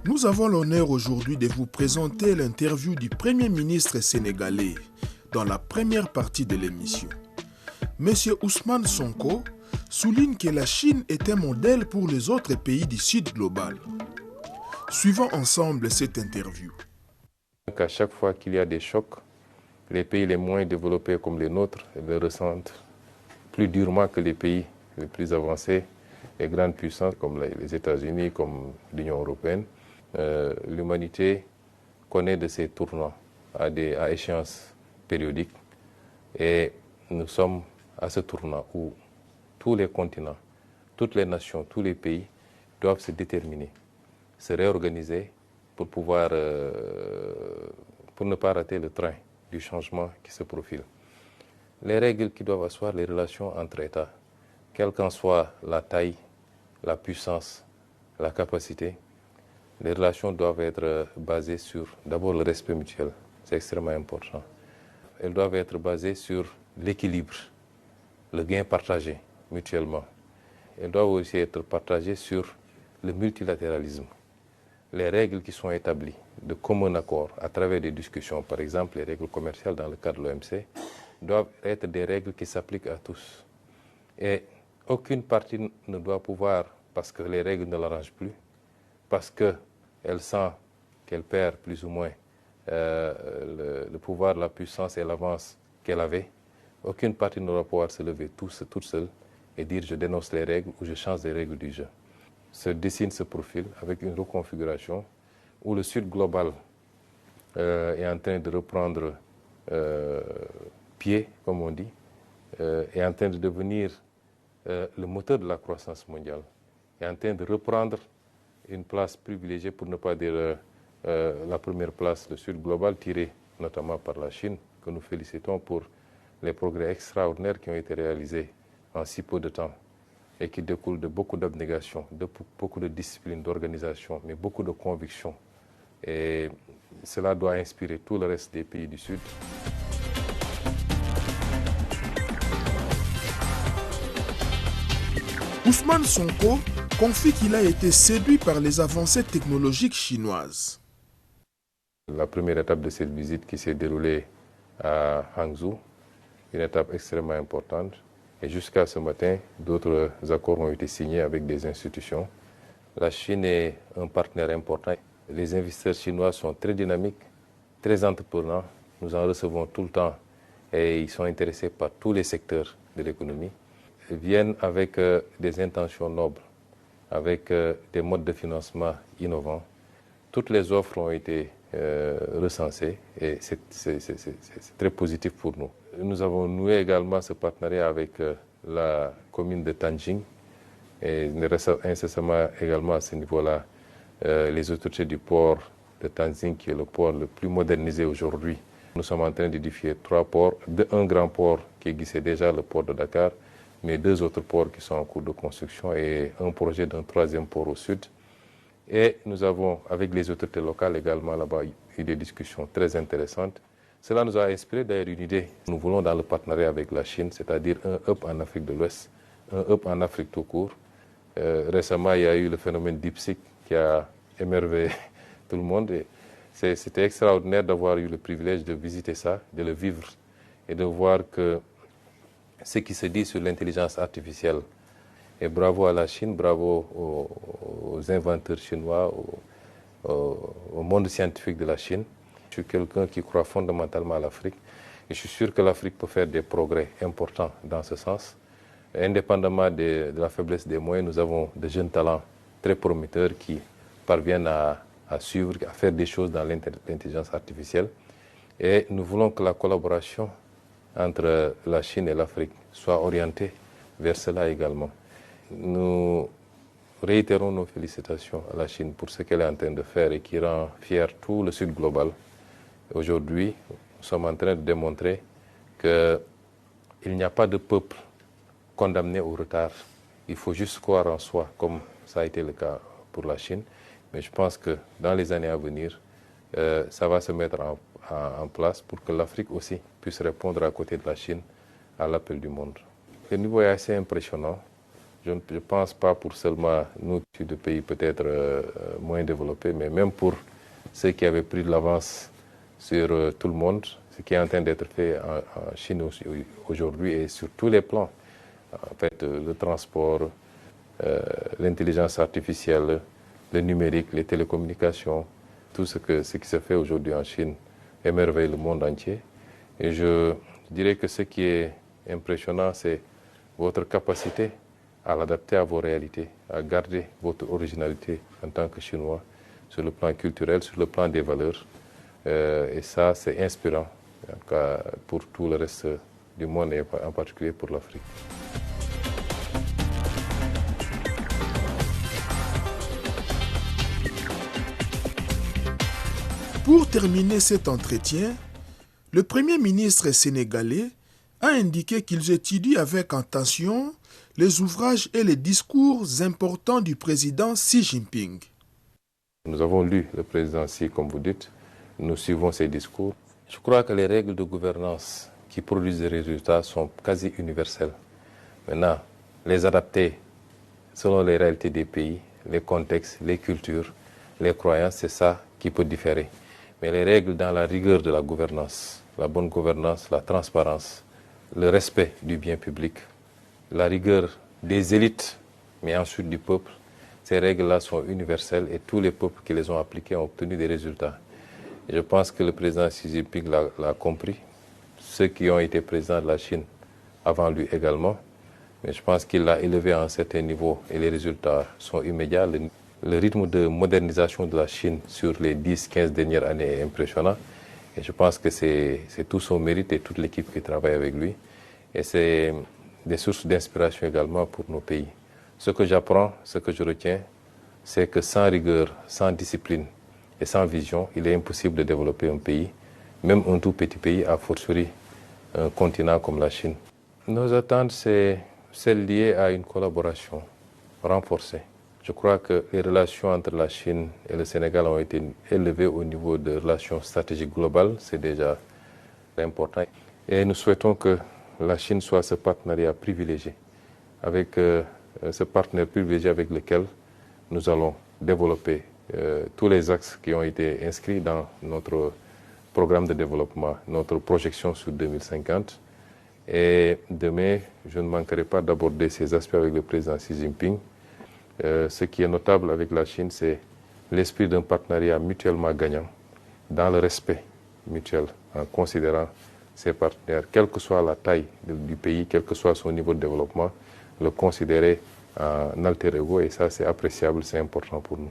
Nous avons l'honneur aujourd'hui de vous présenter l'interview du Premier ministre sénégalais dans la première partie de l'émission. Monsieur Ousmane Sonko souligne que la Chine est un modèle pour les autres pays du Sud global. Suivons ensemble cette interview. À chaque fois qu'il y a des chocs, les pays les moins développés comme les nôtres le ressentent plus durement que les pays les plus avancés, les grandes puissances comme les États-Unis, comme l'Union européenne. L'humanité connaît de ces tournants à échéances périodiques et nous sommes à ce tournant où tous les continents, toutes les nations, tous les pays doivent se déterminer, se réorganiser pour ne pas rater le train du changement qui se profile. Les règles qui doivent asseoir les relations entre États, quelle qu'en soit la taille, la puissance, la capacité, les relations doivent être basées sur d'abord le respect mutuel, c'est extrêmement important. Elles doivent être basées sur l'équilibre, le gain partagé mutuellement. Elles doivent aussi être partagées sur le multilatéralisme. Les règles qui sont établies de commun accord à travers des discussions, par exemple les règles commerciales dans le cadre de l'OMC, doivent être des règles qui s'appliquent à tous. Et aucune partie ne doit pouvoir, parce que les règles ne l'arrangent plus, parce qu'elle sent qu'elle perd plus ou moins le pouvoir, la puissance et l'avance qu'elle avait, aucune partie ne doit pouvoir se lever toute seule et dire je dénonce les règles ou je change les règles du jeu. Se dessine ce profil avec une reconfiguration où le Sud global est en train de reprendre pied, comme on dit, est en train de devenir le moteur de la croissance mondiale, est en train de reprendre une place privilégiée, pour ne pas dire la première place, le Sud global, tiré notamment par la Chine, que nous félicitons pour les progrès extraordinaires qui ont été réalisés en si peu de temps et qui découlent de beaucoup d'abnégation, de beaucoup de discipline, d'organisation, mais beaucoup de conviction. Et cela doit inspirer tout le reste des pays du Sud. Ousmane Sonko confie qu'il a été séduit par les avancées technologiques chinoises. La première étape de cette visite qui s'est déroulée à Hangzhou, une étape extrêmement importante. Et jusqu'à ce matin, d'autres accords ont été signés avec des institutions. La Chine est un partenaire important. Les investisseurs chinois sont très dynamiques, très entreprenants. Nous en recevons tout le temps et ils sont intéressés par tous les secteurs de l'économie. Ils viennent avec des intentions nobles, avec des modes de financement innovants. Toutes les offres ont été recensées et c'est très positif pour nous. Nous avons noué également ce partenariat avec la commune de Tanjing et incessamment également à ce niveau-là les autorités du port de Tanjing, qui est le port le plus modernisé aujourd'hui. Nous sommes en train d'édifier 3 ports, un grand port qui existait déjà, le port de Dakar, mais 2 autres ports qui sont en cours de construction et un projet d'un 3e port au sud. Et nous avons, avec les autorités locales également là-bas, eu des discussions très intéressantes. Cela nous a inspiré d'ailleurs une idée. Nous voulons dans le partenariat avec la Chine, c'est-à-dire un hub en Afrique de l'Ouest, un hub en Afrique tout court. Récemment, il y a eu le phénomène DeepSeek qui a émerveillé tout le monde. C'était extraordinaire d'avoir eu le privilège de visiter ça, de le vivre et de voir que ce qui se dit sur l'intelligence artificielle. Et bravo à la Chine, bravo aux inventeurs chinois, au monde scientifique de la Chine. Je suis quelqu'un qui croit fondamentalement à l'Afrique et je suis sûr que l'Afrique peut faire des progrès importants dans ce sens. Indépendamment de la faiblesse des moyens, nous avons de jeunes talents très prometteurs qui parviennent à suivre, à faire des choses dans l'intelligence artificielle. Et nous voulons que la collaboration entre la Chine et l'Afrique soit orientée vers cela également. Nous réitérons nos félicitations à la Chine pour ce qu'elle est en train de faire et qui rend fier tout le Sud global. Aujourd'hui, nous sommes en train de démontrer qu'il n'y a pas de peuple condamné au retard. Il faut juste croire en soi, comme ça a été le cas pour la Chine. Mais je pense que dans les années à venir, ça va se mettre en place pour que l'Afrique aussi puisse répondre à côté de la Chine à l'appel du monde. Le niveau est assez impressionnant. Je ne pense pas pour seulement nous, de pays peut-être moins développés, mais même pour ceux qui avaient pris de l'avance sur tout le monde, ce qui est en train d'être fait en Chine aujourd'hui et sur tous les plans. En fait, le transport, l'intelligence artificielle, le numérique, les télécommunications, tout ce qui se fait aujourd'hui en Chine émerveille le monde entier. Et je dirais que ce qui est impressionnant, c'est votre capacité à l'adapter à vos réalités, à garder votre originalité en tant que Chinois sur le plan culturel, sur le plan des valeurs. Et ça, c'est inspirant pour tout le reste du monde et en particulier pour l'Afrique. Pour terminer cet entretien, le Premier ministre sénégalais a indiqué qu'ils étudient avec attention les ouvrages et les discours importants du président Xi Jinping. Nous avons lu le président Xi, comme vous dites, nous suivons ses discours. Je crois que les règles de gouvernance qui produisent des résultats sont quasi universelles. Maintenant, les adapter selon les réalités des pays, les contextes, les cultures, les croyances, c'est ça qui peut différer. Mais les règles dans la rigueur de la gouvernance, la bonne gouvernance, la transparence, le respect du bien public, la rigueur des élites, mais ensuite du peuple, ces règles-là sont universelles et tous les peuples qui les ont appliquées ont obtenu des résultats. Et je pense que le président Xi Jinping l'a compris, ceux qui ont été présidents de la Chine avant lui également, mais je pense qu'il l'a élevé à un certain niveau et les résultats sont immédiats. Le rythme de modernisation de la Chine sur les 10-15 dernières années est impressionnant. Et je pense que c'est tout son mérite et toute l'équipe qui travaille avec lui. Et c'est des sources d'inspiration également pour nos pays. Ce que j'apprends, ce que je retiens, c'est que sans rigueur, sans discipline et sans vision, il est impossible de développer un pays, même un tout petit pays, a fortiori un continent comme la Chine. Nos attentes, c'est celles liées à une collaboration renforcée. Je crois que les relations entre la Chine et le Sénégal ont été élevées au niveau de relations stratégiques globales. C'est déjà important. Et nous souhaitons que la Chine soit ce partenariat privilégié, avec ce partenaire privilégié avec lequel nous allons développer tous les axes qui ont été inscrits dans notre programme de développement, notre projection sur 2050. Et demain, je ne manquerai pas d'aborder ces aspects avec le président Xi Jinping. Ce qui est notable avec la Chine, c'est l'esprit d'un partenariat mutuellement gagnant, dans le respect mutuel, en considérant ses partenaires, quelle que soit la taille du pays, quel que soit son niveau de développement, le considérer en alter ego, et ça c'est appréciable, c'est important pour nous.